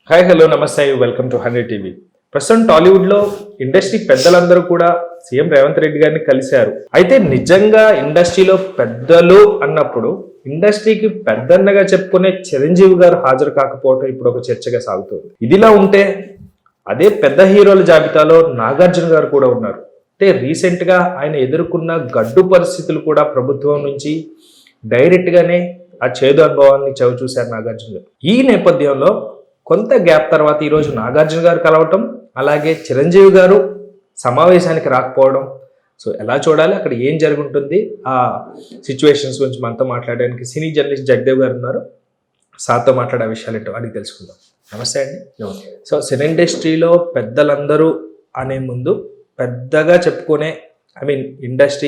Hi hello నమస్తే welcome to 100 TV. ప్రస్తుతం టాలీవుడ్లో ఇండస్ట్రీ పెద్దలందరూ కూడా సీఎం రేవంత్ రెడ్డి గారిని కలిశారు. అయితే నిజంగా ఇండస్ట్రీలో పెద్దలు అన్నప్పుడు ఇండస్ట్రీకి పెద్దన్నగా చెప్పుకునే చిరంజీవి గారు హాజరు కాకపోవడం ఇప్పుడు ఒక చర్చగా సాగుతుంది. ఇదిలా ఉంటే అదే పెద్ద హీరోల జాబితాలో నాగార్జున గారు కూడా ఉన్నారు. అంటే రీసెంట్గా ఆయన ఎదుర్కొన్న గడ్డు పరిస్థితులు కూడా ప్రభుత్వం నుంచి డైరెక్ట్గానే ఆ చేదు అనుభవాన్ని చవి చూశారు నాగార్జున గారు. ఈ నేపథ్యంలో కొంత గ్యాప్ తర్వాత ఈరోజు నాగార్జున గారు కలవటం, అలాగే చిరంజీవి గారు సమావేశానికి రాకపోవడం, సో ఎలా చూడాలి, అక్కడ ఏం జరుగుతుంది, ఆ సిచ్యువేషన్స్ గురించి మనతో మాట్లాడడానికి సినీ జర్నలిస్ట్ జగదేవ్ గారు ఉన్నారు. సార్తో మాట్లాడే విషయాలు ఏంటో అడిగి తెలుసుకుందాం. నమస్తే అండి. సో సినీ ఇండస్ట్రీలో పెద్దలందరూ అనే ముందు పెద్దగా చెప్పుకునే ఇండస్ట్రీ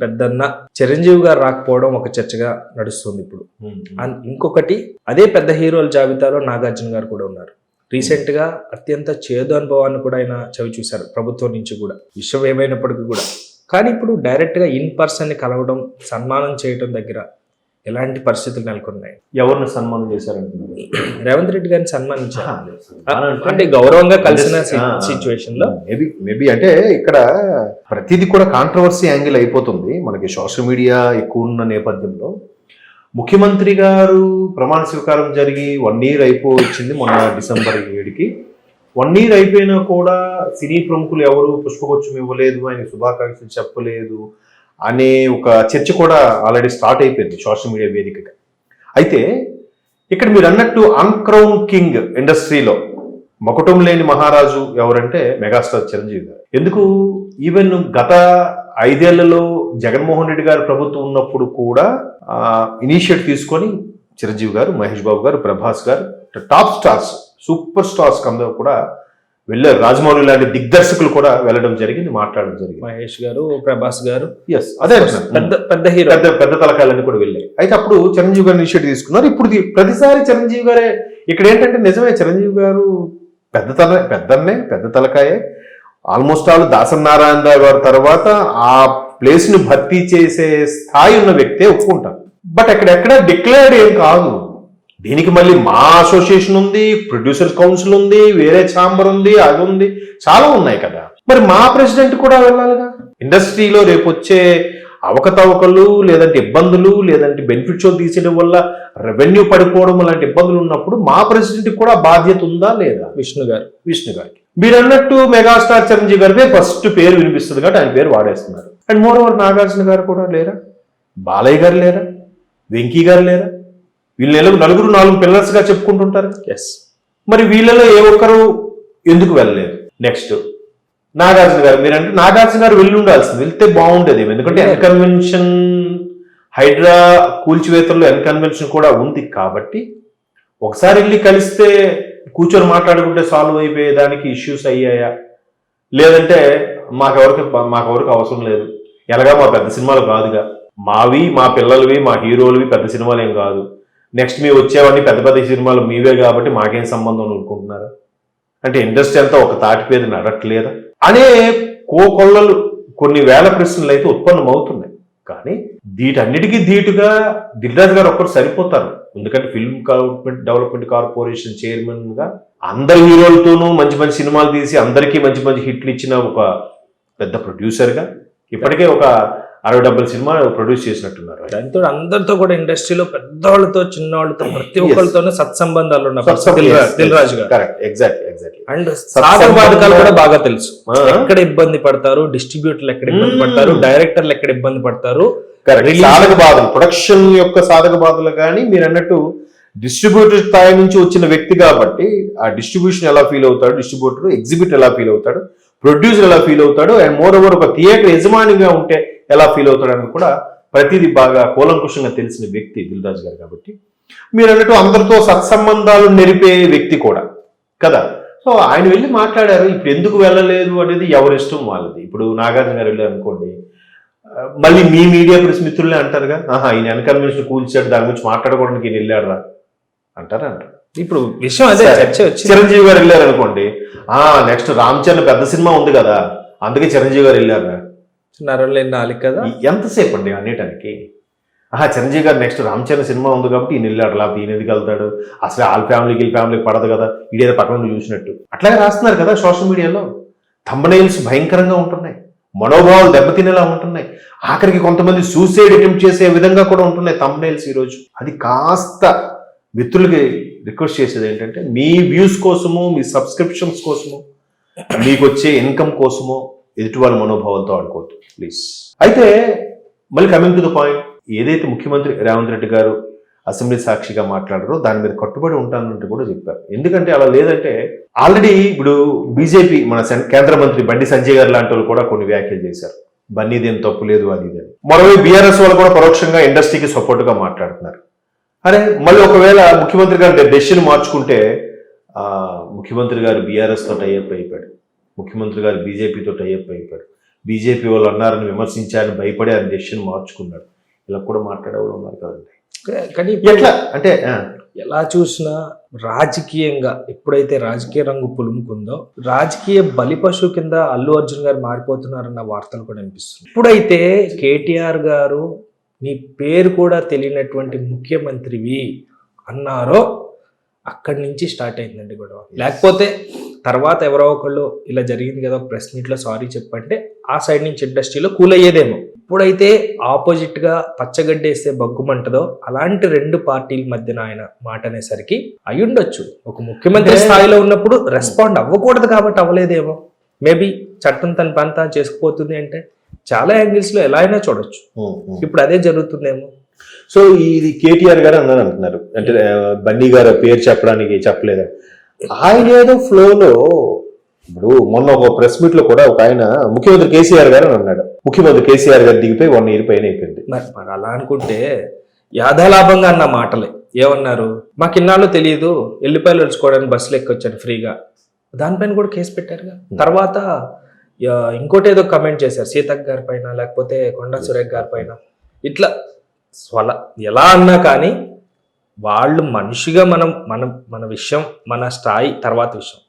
పెద్దన్న చిరంజీవి గారు రాకపోవడం ఒక చర్చగా నడుస్తుంది ఇప్పుడు. ఇంకొకటి అదే పెద్ద హీరోల జాబితాలో నాగార్జున గారు కూడా ఉన్నారు. రీసెంట్ గా అత్యంత చేదు అనుభవాన్ని కూడా ఆయన చవి చూశారు ప్రభుత్వం నుంచి కూడా, విషయం ఏమైనప్పటికీ కూడా. కానీ ఇప్పుడు డైరెక్ట్ గా ఇన్ పర్సన్ ని కలవడం, సన్మానం చేయడం దగ్గర ఎలాంటి పరిస్థితులు నెలకొన్నాయి? ఎవరిని సన్మానం చేశారంటున్నారు? రేవంత్ రెడ్డి గారిని సన్మానించారు, అంటే గౌరవంగా కలిసిన సిచ్యువేషన్ లో మేబీ అంటే ఇక్కడ ప్రతిదీ కూడా కాంట్రవర్సీ యాంగిల్ అయిపోతుంది. మనకి సోషల్ మీడియా ఎక్కువ ఉన్న నేపథ్యంలో ముఖ్యమంత్రి గారు ప్రమాణ స్వీకారం జరిగి 1 year అయిపోవచ్చింది మొన్న December 7కి. 1 year అయిపోయినా కూడా సినీ ప్రముఖులు ఎవరు పుష్పగుచ్చం ఇవ్వలేదు, ఆయన శుభాకాంక్షలు చెప్పలేదు అనే ఒక చర్చ కూడా ఆల్రెడీ స్టార్ట్ అయిపోయింది సోషల్ మీడియా వేదికగా. అయితే ఇక్కడ మీరు అన్నట్టు అన్క్రౌన్ కింగ్ ఇండస్ట్రీలో మకుటం లేని మహారాజు ఎవరంటే మెగాస్టార్ చిరంజీవి గారు. ఎందుకు ఈవెన్ గత 5 ఏళ్లలో జగన్మోహన్ రెడ్డి గారు ప్రభుత్వం ఉన్నప్పుడు కూడా ఇనిషియేట్ తీసుకొని చిరంజీవి గారు, మహేష్ బాబు గారు, ప్రభాస్ గారు, టాప్ స్టార్స్, సూపర్ స్టార్స్ అందరూ కూడా వెళ్ళారు. రాజమౌళి లాంటి దిగ్దర్శకులు కూడా వెళ్ళడం జరిగింది, మాట్లాడడం జరిగింది. మహేష్ గారు, ప్రభాస్ గారు, అదే పెద్ద హీరో, పెద్ద తలకాయలన్నీ కూడా వెళ్ళాయి. అయితే అప్పుడు చిరంజీవి గారు ఇనిషియేటివ్ తీసుకున్నారు. ఇప్పుడు ప్రతిసారి చిరంజీవి గారే. ఇక్కడ ఏంటంటే నిజమే, చిరంజీవి గారు పెద్ద తలకాయే. ఆల్మోస్ట్ ఆల్ దాసనారాయణరావు గారి తర్వాత ఆ ప్లేస్ ను భర్తీ చేసే స్థాయి ఉన్న వ్యక్తే ఒప్పుకుంటారు. బట్ ఎక్కడెక్కడ డిక్లేర్డ్ ఏం కాదు. దీనికి మళ్ళీ మా అసోసియేషన్ ఉంది, ప్రొడ్యూసర్స్ కౌన్సిల్ ఉంది, వేరే ఛాంబర్ ఉంది, అది ఉంది, చాలా ఉన్నాయి కదా. మరి మా ప్రెసిడెంట్ కూడా వెళ్ళాలిగా. ఇండస్ట్రీలో రేపు వచ్చే అవకతవకలు, లేదంటే ఇబ్బందులు, లేదంటే బెనిఫిట్ షో తీసేయడం వల్ల రెవెన్యూ పడిపోవడం లాంటి ఇబ్బందులు ఉన్నప్పుడు మా ప్రెసిడెంట్ కూడా బాధ్యత ఉందా లేదా? విష్ణు గారికి మీరు అన్నట్టు మెగాస్టార్ చిరంజీవి గారిదే ఫస్ట్ పేరు వినిపిస్తుంది కాబట్టి ఆయన పేరు వాడేస్తున్నారు. అండ్ మోర్ ఓవర్ నాగార్జున గారు కూడా లేరా, బాలయ్య గారు లేరా, వెంకీ గారు లేరా? వీళ్ళు నలుగురు 4 పిల్లర్స్ గా చెప్పుకుంటుంటారు. మరి వీళ్ళలో ఏ ఒక్కరు ఎందుకు వెళ్ళలేదు? నెక్స్ట్ నాగార్జున గారు. మీరంటే నాగార్జున గారు వెళ్ళి ఉండాల్సింది, వెళ్తే బాగుండేది. ఎందుకంటే ఎన్కన్వెన్షన్, హైడ్రా కూల్చివేతల్లో ఎన్కన్వెన్షన్ కూడా ఉంది కాబట్టి ఒకసారి వెళ్ళి కలిస్తే కూర్చొని మాట్లాడుకుంటే సాల్వ్ అయిపోయేదానికి ఇష్యూస్ అయ్యాయా? లేదంటే మాకెవరికి అవసరం లేదు, ఎలాగా మా పెద్ద సినిమాలు కాదుగా, మావి మా పిల్లలవి మా హీరోలవి పెద్ద సినిమాలు ఏం కాదు, నెక్స్ట్ మీ వచ్చేవన్నీ పెద్ద సినిమాలు మీవే కాబట్టి మాకేం సంబంధం అనుకుంటున్నారా? అంటే ఇండస్ట్రీ అంతా ఒక తాటిపేద నడట్లేదా అనే కోకొల్లలు కొన్ని వేల ప్రశ్నలు అయితే ఉత్పన్నమవుతున్నాయి. కానీ వీటన్నిటికీ ధీటుగా దిల్రాజు గారు ఒక్కరు సరిపోతారు. ఎందుకంటే ఫిల్మ్ డెవలప్మెంట్ కార్పొరేషన్ చైర్మన్ గా అందరి హీరోలతోనూ మంచి సినిమాలు తీసి అందరికీ మంచి హిట్లు ఇచ్చిన ఒక పెద్ద ప్రొడ్యూసర్ గా ఇప్పటికే ఒక 60-70 సినిమా ప్రొడ్యూస్ చేసినట్టున్నారు. దాంతో అందరితో కూడా ఇండస్ట్రీలో పెద్దవాళ్ళతో చిన్నవాళ్ళతో ప్రతి ఒక్కరితోనే సత్సంబంధాలు ఉన్నాయి దిల్రాజు గారు. Correct, exactly. అండ్ సాధక బాధకాలు కూడా బాగా తెలుసు. ఎక్కడ ఇబ్బంది పడతారు డిస్ట్రిబ్యూటర్లు, ఎక్కడ ఇబ్బంది పడతారు డైరెక్టర్లు, ఎక్కడ ఇబ్బంది పడతారు, సాధక బాధలు, ప్రొడక్షన్ యొక్క సాధక బాధలు. కానీ మీరు అన్నట్టు డిస్ట్రిబ్యూటర్ స్థాయి నుంచి వచ్చిన వ్యక్తి కాబట్టి ఆ డిస్ట్రిబ్యూషన్ ఎలా ఫీల్ అవుతాడు, డిస్ట్రిబ్యూటర్ ఎగ్జిబిట్ ఎలా ఫీల్ అవుతాడు, ప్రొడ్యూసర్ ఎలా ఫీల్ అవుతాడు, అండ్ మోర్ ఓవర్ ఒక థియేటర్ యజమానిగా ఉంటే ఎలా ఫీల్ అవుతాడని కూడా ప్రతిదీ బాగా కూలంకుషంగా తెలిసిన వ్యక్తి దిల్రాజు గారు. కాబట్టి మీరు అన్నట్టు అందరితో సత్సంబంధాలు నెరిపే వ్యక్తి కూడా కదా. సో ఆయన వెళ్ళి మాట్లాడారు. ఇప్పుడు ఎందుకు వెళ్ళలేదు అనేది ఎవరి ఇష్టం వాళ్ళది. ఇప్పుడు నాగార్జున గారు వెళ్ళారు అనుకోండి, మళ్ళీ మీ మీడియా ప్రెస్ మిత్రులే అంటారుగా, ఈయన ఎన్కన్వెన్షన్ కూల్చాడు, దాని గురించి మాట్లాడకూడడానికి ఈయన వెళ్ళాడురా అంటారు. ఇప్పుడు విషయం అదే. చిరంజీవి గారు వెళ్ళారు అనుకోండి, నెక్స్ట్ రామ్ చరణ్ పెద్ద సినిమా ఉంది కదా, అందుకే చిరంజీవి గారు వెళ్ళారా? నరలేని నాలుగు కదా. ఎంతసేపు అండి అనేటానికి? చిరంజీవి గారు నెక్స్ట్ రామ్ చరణ్ సినిమా ఉంది కాబట్టి ఈయన వెళ్ళాడు, లేకపోతే ఈయన ఎందుకు వెళ్తాడు, అసలు వాళ్ళ ఫ్యామిలీకి వీళ్ళ ఫ్యామిలీకి పడదు కదా, ఈడేదో పక్కన నుండి చూసినట్టు అట్లాగే రాస్తున్నారు కదా సోషల్ మీడియాలో. థంబ్నెయిల్స్ భయంకరంగా ఉంటున్నాయి, మనోభావాలు దెబ్బతినేలా ఉంటున్నాయి, ఆఖరికి కొంతమంది సూసైడ్ అటెంప్ట్ చేసే విధంగా కూడా ఉంటున్నాయి థంబ్నెయిల్స్ ఈరోజు. అది కాస్త మిత్రులకి రిక్వెస్ట్ చేసేది ఏంటంటే, మీ వ్యూస్ కోసము, మీ సబ్స్క్రిప్షన్స్ కోసము, మీకు వచ్చే ఇన్కమ్ కోసము ఎదుటి వాళ్ళ మనోభావాలతో ఆడుకోవద్దు ప్లీజ్. అయితే మళ్ళీ కమింగ్ టు ద పాయింట్, ఏదైతే ముఖ్యమంత్రి రేవంత్ రెడ్డి గారు అసెంబ్లీ సాక్షిగా మాట్లాడారో దాని మీద కట్టుబడి ఉంటానంటూ కూడా చెప్పారు. ఎందుకంటే అలా లేదంటే ఆల్రెడీ ఇప్పుడు బీజేపీ మన కేంద్ర మంత్రి బండి సంజయ్ గారు లాంటి వాళ్ళు కూడా కొన్ని వ్యాఖ్యలు చేశారు, బన్నీదేం తప్పు లేదు అది ఇది అని. మరోవైపు బీఆర్ఎస్ వాళ్ళు కూడా పరోక్షంగా ఇండస్ట్రీకి సపోర్ట్ గా మాట్లాడుతున్నారు. అరే మళ్ళీ ఒకవేళ ముఖ్యమంత్రి గారు డెసిషన్ మార్చుకుంటే ముఖ్యమంత్రి గారు బీఆర్ఎస్ తో టైఅప్ అయిపోయాడు, ముఖ్యమంత్రి గారు బీజేపీతో టైఅప్ అయిపోయాడు, బీజేపీ వాళ్ళు అన్నారని విమర్శించారని భయపడి ఆయన డెసిషన్ మార్చుకున్నాడు, ఇలా కూడా మాట్లాడేవాళ్ళు ఉన్నారు కదండి. కానీ ఎట్లా అంటే ఎలా చూసినా రాజకీయంగా ఎప్పుడైతే రాజకీయ రంగు పులుముకుందో రాజకీయ బలిపశువు కింద అల్లు అర్జున్ గారు మారిపోతున్నారన్న వార్తలు కూడా వినిపిస్తుంది. ఇప్పుడైతే కేటీఆర్ గారు నీ పేరు కూడా తెలియనటువంటి ముఖ్యమంత్రివి అన్నారో అక్కడి నుంచి స్టార్ట్ అయిందండి గొడవ. లేకపోతే తర్వాత ఎవరో ఒకళ్ళు ఇలా జరిగింది కదా ప్రెస్ మీట్లో సారీ చెప్పంటే ఆ సైడ్ నుంచి ఇండస్ట్రీలో కూల్ అయ్యేదేమో. ఇప్పుడైతే ఆపోజిట్ గా పచ్చగడ్డేస్తే బగ్గుమంటదో అలాంటి రెండు పార్టీల మధ్యన ఆయన మాట అనేసరికి అయ్యుండొచ్చు. ఒక ముఖ్యమంత్రి స్థాయిలో ఉన్నప్పుడు రెస్పాండ్ అవ్వకూడదు కాబట్టి అవ్వలేదేమో. మేబీ చట్టం తన పని తాను చేసుకుపోతుంది అంటే చాలా యాంగిల్స్ లో ఎలా అయినా చూడొచ్చు. ఇప్పుడు అదే జరుగుతుందేమో. సో ఇది కేటీఆర్ గారు అన్నారు అంటున్నారు, అంటే బన్నీ గారు పేరు చెప్పడానికి చెప్పలేదు. ఆయన ఏదో ఫ్లోలో ఇప్పుడు మొన్న ఒక ప్రెస్ మీట్ లో కూడా ఒక ఆయన ముఖ్యమంత్రి కేసీఆర్ గారు అని అన్నాడు. ముఖ్యమంత్రి కేసీఆర్ గారు దిగిపోయి 1 year పైన అయిపోయింది. మరి అలా అనుకుంటే యాదాలాభంగా అన్న మాటలే ఏమన్నారు, మాకు ఇన్నాళ్ళు తెలియదు, ఎల్లిపాయలు వచ్చుకోవడానికి బస్సులు ఎక్కొచ్చాను ఫ్రీగా, దానిపైన కూడా కేసు పెట్టారుగా. తర్వాత ఇంకోటి ఏదో కమెంట్ చేశారు సీతక్ గారి పైన, లేకపోతే కొండా సురేఖ్ గారి పైన. ఇట్లా ఎలా అన్నా కానీ వాళ్ళు మనిషిగా మన విషయం, మన స్థాయి తర్వాత విషయం.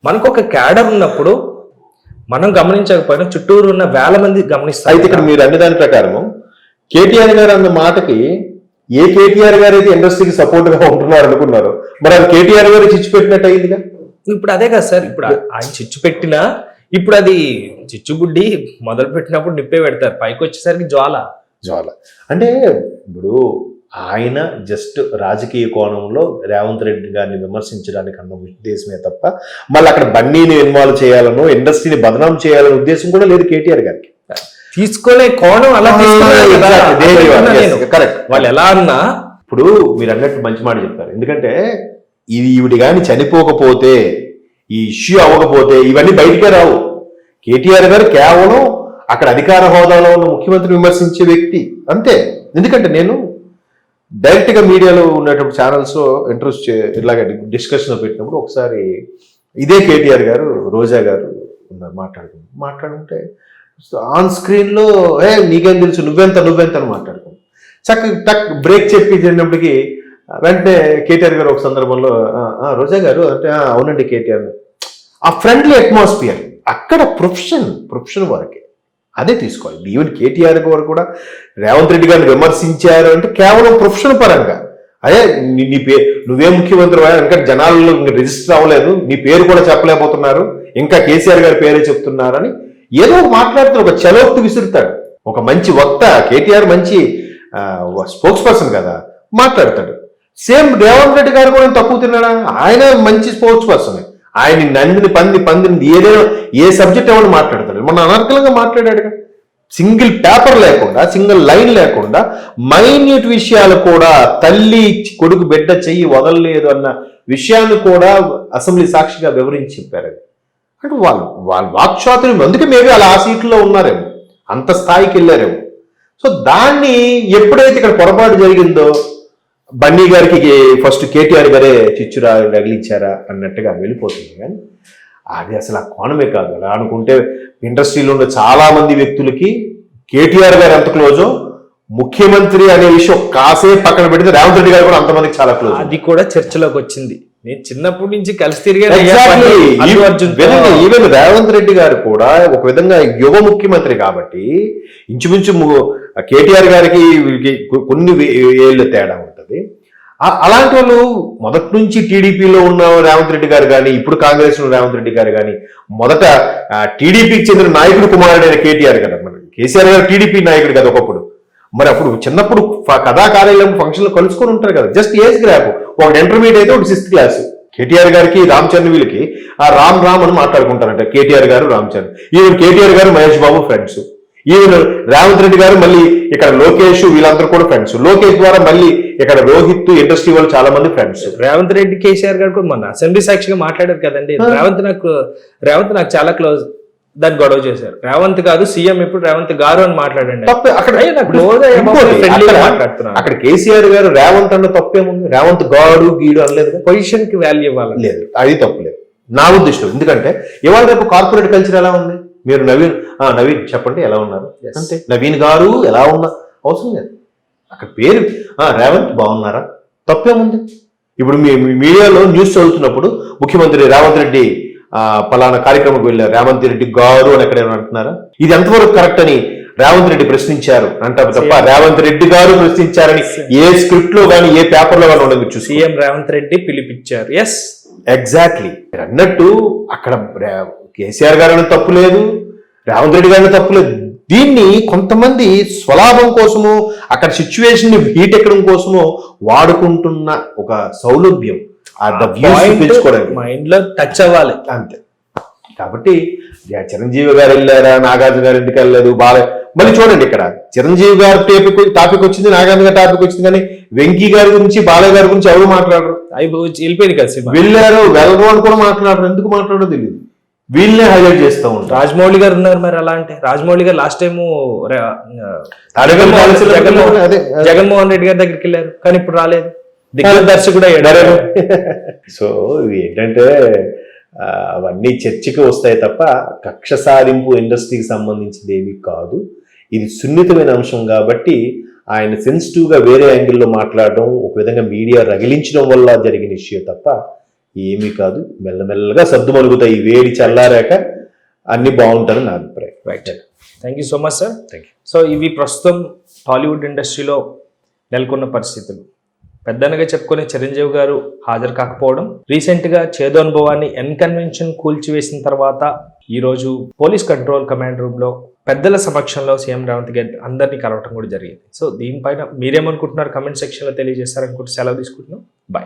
మనకు ఒక క్యాడర్ ఉన్నప్పుడు మనం గమనించకపోయినా చుట్టూరు ఉన్న వేల మంది గమనిస్తారు. అయితే ఇక్కడ మీరు అన్ని దాని ప్రకారం కేటీఆర్ గారు అన్న మాటకి ఏ కేటీఆర్ గారు అయితే ఇండస్ట్రీకి సపోర్ట్ గా ఉంటున్నారు అనుకున్నారు, మరి అది కేటీఆర్ గారు చిచ్చు పెట్టినట్టు అయిందిగా. ఇప్పుడు అదే కదా సార్, ఇప్పుడు ఆయన చిచ్చు పెట్టినా ఇప్పుడు అది చిచ్చుబుడ్డి మొదలు పెట్టినప్పుడు నిప్పే పెడతారు, పైకి వచ్చేసరికి జ్వాల అంటే ఇప్పుడు ఆయన జస్ట్ రాజకీయ కోణంలో రేవంత్ రెడ్డి గారిని విమర్శించడానికి అన్న ఉద్దేశమే తప్ప మళ్ళీ అక్కడ బన్నీని ఇన్వాల్వ్ చేయాలనో ఇండస్ట్రీని బదనాం చేయాలనే ఉద్దేశం కూడా లేదు కేటీఆర్ గారికి. తీసుకునే కోణం అలా కరెక్ట్. వాళ్ళు ఎలా అన్నా ఇప్పుడు మీరు అన్నట్టు మంచి మాట చెప్పారు. ఎందుకంటే ఈవిడి కానీ చనిపోకపోతే, ఈ ఇష్యూ అవ్వకపోతే ఇవన్నీ బయటికే రావు. కేటీఆర్ గారు కేవలం అక్కడ అధికార హోదాలో ఉన్న ముఖ్యమంత్రి విమర్శించే వ్యక్తి అంతే. ఎందుకంటే నేను డైరెక్ట్ గా మీడియాలో ఉన్నటువంటి ఛానల్స్ లో ఇంట్రెస్ట్ ఇలాగ డిస్కషన్ పెట్టినప్పుడు ఒకసారి ఇదే కేటీఆర్ గారు రోజా గారు ఉన్నారు మాట్లాడుకుంటే ఆన్ స్క్రీన్ లో నీకేం తెలుసు నువ్వెంత అని మాట్లాడుకుంటాం. టక్ బ్రేక్ చెప్పి తిన్నప్పటికీ వెంటనే కేటీఆర్ గారు ఒక సందర్భంలో రోజా గారు అంటే అవునండి కేటీఆర్. ఆ ఫ్రెండ్లీ అట్మాస్ఫియర్ అక్కడ ప్రొఫెషన్ వరకే అదే తీసుకోవాలి. ఈవెన్ కేటీఆర్ గారు కూడా రేవంత్ రెడ్డి గారిని విమర్శించారు అంటే కేవలం ప్రొఫెషన్ పరంగా, అదే నీ పేరు నువ్వే ముఖ్యమంత్రి ఇంకా జనాల్లో రిజిస్టర్ అవ్వలేదు, నీ పేరు కూడా చెప్పలేకపోతున్నారు, ఇంకా కేసీఆర్ గారి పేరే చెప్తున్నారని ఏదో మాట్లాడుతూ ఒక చలోక్తి విసురుతాడు. ఒక మంచి వక్త కేటీఆర్, మంచి స్పోక్స్ పర్సన్ కదా, మాట్లాడతాడు. సేమ్ రేవంత్ రెడ్డి గారు కూడా తక్కువ తిన్నాడా, ఆయన మంచి స్పోక్స్ పర్సన్, ఆయన నందిని పందిని ఏదైనా ఏ సబ్జెక్ట్ ఏమని మాట్లాడతాడు. మొన్న అనర్కలంగా మాట్లాడాడుగా, సింగిల్ పేపర్ లేకుండా, సింగిల్ లైన్ లేకుండా మైన్యూట్ విషయాలు కూడా, తల్లి కొడుకు బిడ్డ చెయ్యి వదలలేదు అన్న విషయాన్ని కూడా అసెంబ్లీ సాక్షిగా వివరించి చెప్పారు. అంటే వాళ్ళ వాక్చాతుర్యం, అందుకే మేబీ అలా ఆ సీట్లో ఉన్నారేమో, అంత స్థాయికి వెళ్ళారేమో. సో దాన్ని ఎప్పుడైతే ఇక్కడ పొరపాటు జరిగిందో బన్నీ గారికి ఫస్ట్ కేటీఆర్ గారే చిచ్చురా రగిలించారా అన్నట్టుగా వెళ్ళిపోతుంది. కానీ అది అసలు ఆ కోణమే కాదు. అలా అనుకుంటే ఇండస్ట్రీలో ఉన్న చాలా మంది వ్యక్తులకి కేటీఆర్ గారు ఎంత క్లోజో, ముఖ్యమంత్రి అనే విషయం కాసేపు పక్కన పెడితే రేవంత్ రెడ్డి గారు కూడా అంతమందికి చాలా క్లోజ్. అది కూడా చర్చలోకి వచ్చింది. నేను చిన్నప్పటి నుంచి కలిసి తిరిగే ఈవెన్ రేవంత్ రెడ్డి గారు కూడా ఒక విధంగా యువ ముఖ్యమంత్రి కాబట్టి ఇంచుమించు కేటీఆర్ గారికి వీరికి కొన్ని ఏళ్ళు తేడా ఉంటుంది. అలాంటి వాళ్ళు మొదటి నుంచి టీడీపీలో ఉన్న రేవంత్ రెడ్డి గారు కానీ, ఇప్పుడు కాంగ్రెస్ లో రేవంత్ రెడ్డి గారు కానీ, మొదట టీడీపీకి చెందిన నాయకుడు కుమారుడైన కేటీఆర్ కదా, మరి కేసీఆర్ గారు టీడీపీ నాయకుడు కదా ఒకప్పుడు. మరి అప్పుడు చిన్నప్పుడు కథా కార్యాలయం ఫంక్షన్లో కలుసుకొని ఉంటారు కదా, జస్ట్ ఏజ్ గ్రాప్. ఒకటి ఇంటర్మీడియట్ అయితే ఒకటి 6th క్లాస్. కేటీఆర్ గారికి రామ్ చరణ్ వీళ్ళకి ఆ రామ్ రామ్ అని మాట్లాడుకుంటారంట, కేటీఆర్ గారు రామ్ చరణ్. ఈవెన్ కేటీఆర్ గారు మహేష్ బాబు ఫ్రెండ్స్. ఈవెన్ రేవంత్ రెడ్డి గారు మళ్ళీ ఇక్కడ లోకేష్ వీళ్ళందరూ కూడా ఫ్రెండ్స్. లోకేష్ ద్వారా మళ్ళీ ఇక్కడ రోహిత్ ఇండస్ట్రీ వాళ్ళు చాలా మంది ఫ్రెండ్స్. రేవంత్ రెడ్డి కేసీఆర్ గారు కూడా మొన్న అసెంబ్లీ సాక్షిగా మాట్లాడారు కదండి. రేవంత్ నాకు చాలా క్లోజ్, దాన్ని గొడవ చేశారు. రేవంత్ కాదు సీఎం, ఇప్పుడు రేవంత్ గారు అని మాట్లాడండి. అక్కడ కేసీఆర్ గారు రేవంత్ అన్న తప్పేముంది? రేవంత్ గాడు గీడు అనలేదు. పొజిషన్ కి వాల్యూ ఇవ్వాలి లేదు, అది తప్పులేదు నా ఉద్దేశం. ఎందుకంటే ఇవాళ రేపు కార్పొరేట్ కల్చర్ ఎలా ఉంది? మీరు నవీన్ చెప్పండి ఎలా ఉన్నారు అంటే, నవీన్ గారు ఎలా ఉన్నా అవసరం లేదు. అక్కడ పేరు రేవంత్ బాగున్నారా, తప్పేముంది? ఇప్పుడు మీ మీడియాలో న్యూస్ చదువుతున్నప్పుడు ముఖ్యమంత్రి రేవంత్ రెడ్డి పలానా కార్యక్రమంకి వెళ్ళారు, రేవంత్ రెడ్డి గారు అని ఎక్కడైనా అంటున్నారా? ఇది ఎంతవరకు కరెక్ట్ అని రేవంత్ రెడ్డి ప్రశ్నించారు అంటారు తప్ప రేవంత్ రెడ్డి గారు ప్రశ్నించారని ఏ స్క్రిప్ట్ లో కానీ ఏ పేపర్ లో కానీ ఉండదు. సీఎం రేవంత్ రెడ్డి పిలిపించారు. Yes, exactly. మీరు అన్నట్టు అక్కడ కేసీఆర్ గారు తప్పు లేదు, రేవంత్ రెడ్డి గారిని తప్పు లేదు. దీన్ని కొంతమంది స్వలాభం కోసమో అక్కడ సిచ్యువేషన్ ని హీట్ ఎక్కడం కోసమో వాడుకుంటున్న ఒక సౌలభ్యం, మైండ్ లో టచ్ అవ్వాలి అంతే. కాబట్టి చిరంజీవి గారు వెళ్ళారా, నాగార్జున గారు ఎందుకు వెళ్ళలేదు, బాగా మళ్ళీ చూడండి ఇక్కడ చిరంజీవి గారు టాపిక్ వచ్చింది, నాగార్జున గారి టాపిక్ వచ్చింది, కానీ వెంకీ గారి గురించి బాలయ్య గారి గురించి ఎవరు మాట్లాడరు. వెళ్ళిపోయింది కదా, వెళ్ళారు వెళ్ళరు అని కూడా మాట్లాడరు. ఎందుకు మాట్లాడో తెలియదు, వీళ్ళనే హైలైట్ చేస్తూ ఉంటారు. రాజమౌళి గారు ఉన్నారు, మరి అలా అంటే రాజమౌళి గారు లాస్ట్ టైం జగన్మోహన్ రెడ్డి గారి దగ్గరికి వెళ్ళారు, కానీ ఇప్పుడు రాలేదు. దర్శకుడు అయ్యాడు. సో ఇవి ఏంటంటే అవన్నీ చర్చకి వస్తాయి తప్ప కక్ష సాధింపు ఇండస్ట్రీకి సంబంధించింది ఏమీ కాదు. ఇది సున్నితమైన అంశం కాబట్టి ఆయన సెన్సిటివ్ గా వేరే యాంగిల్లో మాట్లాడడం, ఒక విధంగా మీడియా రగిలించడం వల్ల జరిగిన ఇష్యూ తప్ప ఏమీ కాదు. మెల్లమెల్లగా సర్దుమలుగుతాయి, వేడి చల్లారాక అన్ని బాగుంటుందని నా అభిప్రాయం. Right, thank you so much sir. Thank you. So ఇవి ప్రస్తుతం టాలీవుడ్ ఇండస్ట్రీలో నెలకొన్న పరిస్థితులు. పెద్దనగా చెప్పుకునే చిరంజీవి గారు హాజరు కాకపోవడం, రీసెంట్ గా చేదు అనుభవాన్ని కన్వెన్షన్ కూల్చివేసిన తర్వాత ఈరోజు పోలీస్ కంట్రోల్ కమాండ్ రూమ్ లో పెద్దల సమక్షంలో సీఎం రేవంత్ గారి అందరినీ కలవటం కూడా జరిగింది. సో దీనిపైన మీరేమనుకుంటున్నారు కమెంట్ సెక్షన్ లో తెలియజేస్తారనుకుంటే సెలవు తీసుకుంటున్నాం. బాయ్.